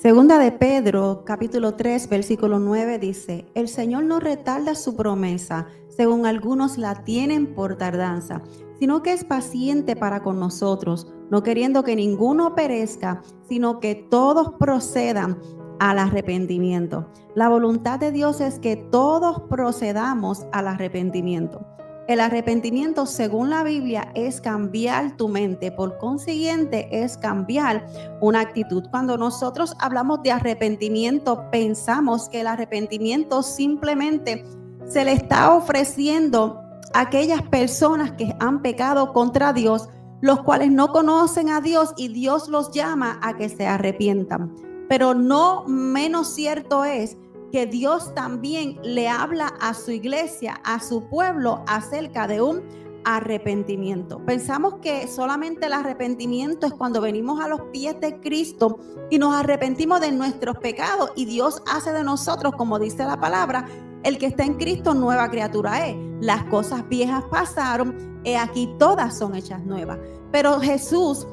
Segunda de Pedro, capítulo 3, versículo 9 dice: el Señor no retarda su promesa, según algunos la tienen por tardanza, sino que es paciente para con nosotros, no queriendo que ninguno perezca, sino que todos procedan al arrepentimiento. La voluntad de Dios es que todos procedamos al arrepentimiento. El arrepentimiento, según la Biblia, es cambiar tu mente. Por consiguiente, es cambiar una actitud. Cuando nosotros hablamos de arrepentimiento, pensamos que el arrepentimiento simplemente se le está ofreciendo a aquellas personas que han pecado contra Dios, los cuales no conocen a Dios, y Dios los llama a que se arrepientan. Pero no menos cierto es que Dios también le habla a su iglesia, a su pueblo, acerca de un arrepentimiento. Pensamos que solamente el arrepentimiento es cuando venimos a los pies de Cristo y nos arrepentimos de nuestros pecados, y Dios hace de nosotros, como dice la palabra, el que está en Cristo nueva criatura es. Las cosas viejas pasaron, he aquí todas son hechas nuevas. Pero Jesús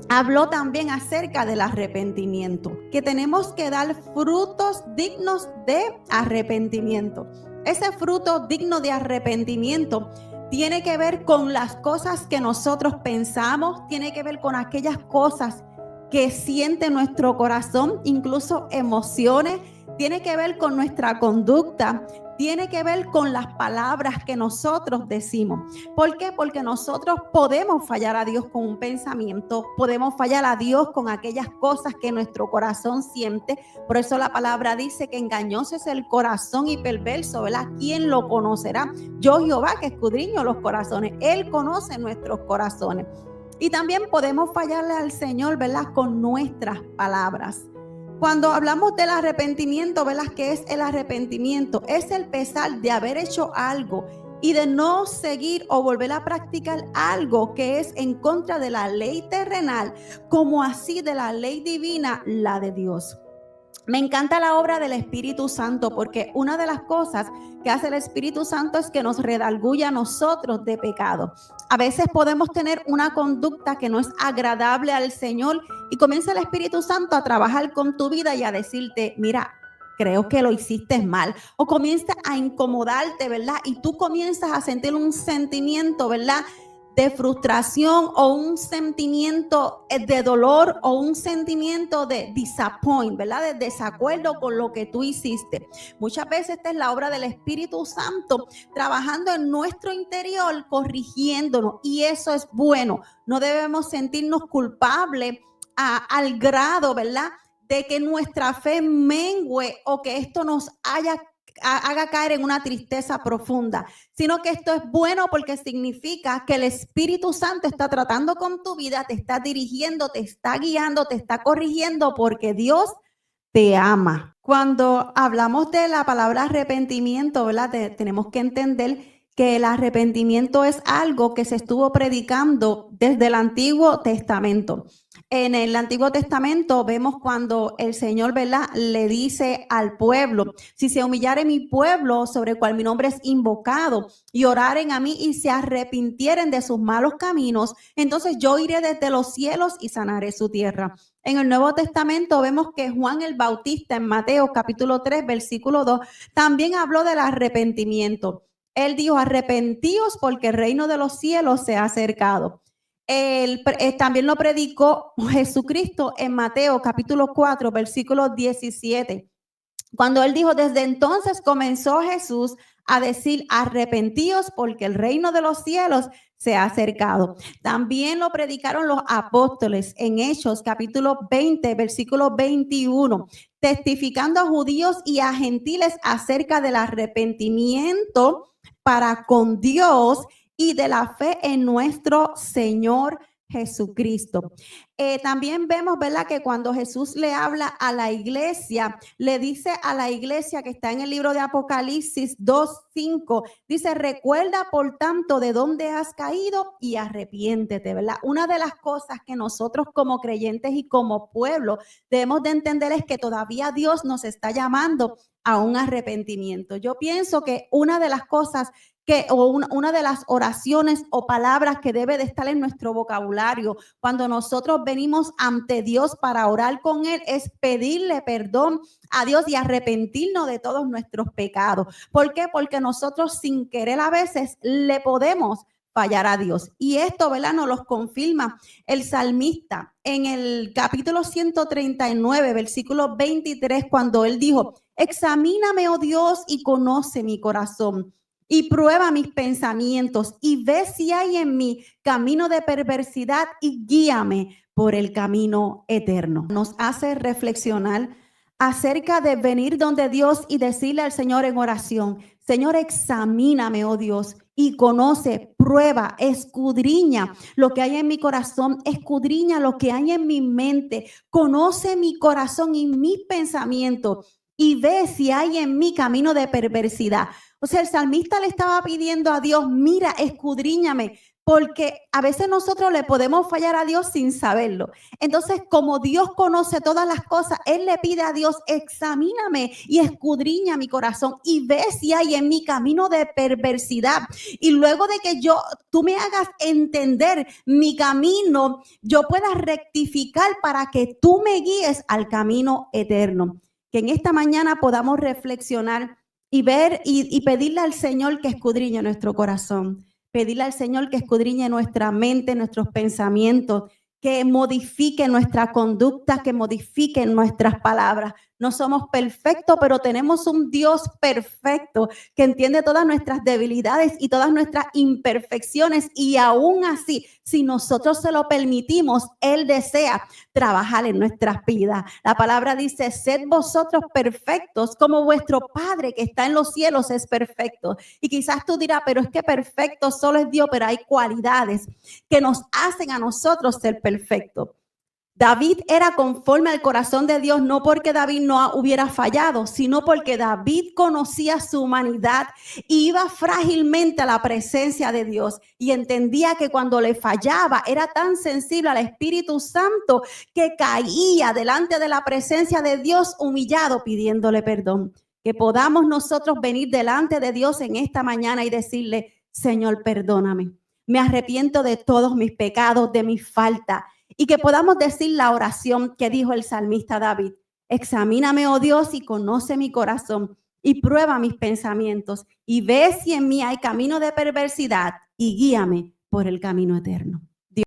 habló también acerca del arrepentimiento, que tenemos que dar frutos dignos de arrepentimiento. Ese fruto digno de arrepentimiento tiene que ver con las cosas que nosotros pensamos, tiene que ver con aquellas cosas que siente nuestro corazón, incluso emociones, tiene que ver con nuestra conducta, tiene que ver con las palabras que nosotros decimos. ¿Por qué? Porque nosotros podemos fallar a Dios con un pensamiento, podemos fallar a Dios con aquellas cosas que nuestro corazón siente. Por eso la palabra dice que engañoso es el corazón y perverso, ¿verdad? ¿Quién lo conocerá? Yo, Jehová, que escudriño los corazones. Él conoce nuestros corazones. Y también podemos fallarle al Señor, ¿verdad? Con nuestras palabras. Cuando hablamos del arrepentimiento, ¿verdad? ¿Qué es el arrepentimiento? Es el pesar de haber hecho algo y de no seguir o volver a practicar algo que es en contra de la ley terrenal, como así de la ley divina, la de Dios. Me encanta la obra del Espíritu Santo, porque una de las cosas que hace el Espíritu Santo es que nos redarguye a nosotros de pecado. A veces podemos tener una conducta que no es agradable al Señor, y comienza el Espíritu Santo a trabajar con tu vida y a decirte: mira, creo que lo hiciste mal. O comienza a incomodarte, ¿verdad? Y tú comienzas a sentir un sentimiento, ¿verdad?, de frustración, o un sentimiento de dolor, o un sentimiento de disappointment, ¿verdad?, de desacuerdo con lo que tú hiciste. Muchas veces esta es la obra del Espíritu Santo trabajando en nuestro interior, corrigiéndonos, y eso es bueno. No debemos sentirnos culpables al grado, ¿verdad?, de que nuestra fe mengue, o que esto nos haga caer en una tristeza profunda, sino que esto es bueno, porque significa que el Espíritu Santo está tratando con tu vida, te está dirigiendo, te está guiando, te está corrigiendo, porque Dios te ama. Cuando hablamos de la palabra arrepentimiento, ¿verdad?, tenemos que entender que el arrepentimiento es algo que se estuvo predicando desde el Antiguo Testamento. En el Antiguo Testamento vemos cuando el Señor, ¿verdad?, le dice al pueblo: si se humillare mi pueblo, sobre el cual mi nombre es invocado, y oraren a mí y se arrepintieren de sus malos caminos, entonces yo iré desde los cielos y sanaré su tierra. En el Nuevo Testamento vemos que Juan el Bautista, en Mateo capítulo 3, versículo 2, también habló del arrepentimiento. Él dijo: arrepentíos, porque el reino de los cielos se ha acercado. También lo predicó Jesucristo en Mateo capítulo 4, versículo 17. Cuando él dijo: desde entonces comenzó Jesús a decir: arrepentíos, porque el reino de los cielos se ha acercado. También lo predicaron los apóstoles en Hechos capítulo 20, versículo 21, testificando a judíos y a gentiles acerca del arrepentimiento para con Dios y de la fe en nuestro Señor Jesucristo. También vemos, ¿verdad?, que cuando Jesús le habla a la iglesia, le dice a la iglesia, que está en el libro de Apocalipsis 2:5, dice: recuerda por tanto de dónde has caído y arrepiéntete, ¿verdad? Una de las cosas que nosotros como creyentes y como pueblo debemos de entender es que todavía Dios nos está llamando a un arrepentimiento. Yo pienso que una de las cosas una de las oraciones o palabras que debe de estar en nuestro vocabulario cuando nosotros venimos ante Dios para orar con Él es pedirle perdón a Dios y arrepentirnos de todos nuestros pecados. ¿Por qué? Porque nosotros sin querer a veces le podemos fallar a Dios. Y esto, ¿verdad? Nos lo confirma el salmista en el capítulo 139, versículo 23, cuando él dijo: examíname, oh Dios, y conoce mi corazón y prueba mis pensamientos y ve si hay en mí camino de perversidad y guíame por el camino eterno. Nos hace reflexionar acerca de venir donde Dios y decirle al Señor en oración: Señor, examíname, oh Dios, y conoce, prueba, escudriña lo que hay en mi corazón, escudriña lo que hay en mi mente, conoce mi corazón y mis pensamientos y ve si hay en mí camino de perversidad. O sea, el salmista le estaba pidiendo a Dios: mira, escudriñame, porque a veces nosotros le podemos fallar a Dios sin saberlo. Entonces, como Dios conoce todas las cosas, Él le pide a Dios: examíname y escudriña mi corazón y ve si hay en mí camino de perversidad. Y luego de que tú me hagas entender mi camino, yo pueda rectificar para que tú me guíes al camino eterno. Que en esta mañana podamos reflexionar y ver y pedirle al Señor que escudriñe nuestro corazón. Pedirle al Señor que escudriñe nuestra mente, nuestros pensamientos, que modifique nuestra conducta, que modifique nuestras palabras. No somos perfectos, pero tenemos un Dios perfecto que entiende todas nuestras debilidades y todas nuestras imperfecciones. Y aún así, si nosotros se lo permitimos, Él desea trabajar en nuestras vidas. La palabra dice: sed vosotros perfectos como vuestro Padre que está en los cielos es perfecto. Y quizás tú dirás: pero es que perfecto solo es Dios, pero hay cualidades que nos hacen a nosotros ser perfectos. David era conforme al corazón de Dios, no porque David no hubiera fallado, sino porque David conocía su humanidad y iba frágilmente a la presencia de Dios y entendía que cuando le fallaba era tan sensible al Espíritu Santo que caía delante de la presencia de Dios humillado pidiéndole perdón. Que podamos nosotros venir delante de Dios en esta mañana y decirle: Señor, perdóname. Me arrepiento de todos mis pecados, de mis faltas. Y que podamos decir la oración que dijo el salmista David: examíname, oh Dios, y conoce mi corazón y prueba mis pensamientos y ve si en mí hay camino de perversidad y guíame por el camino eterno.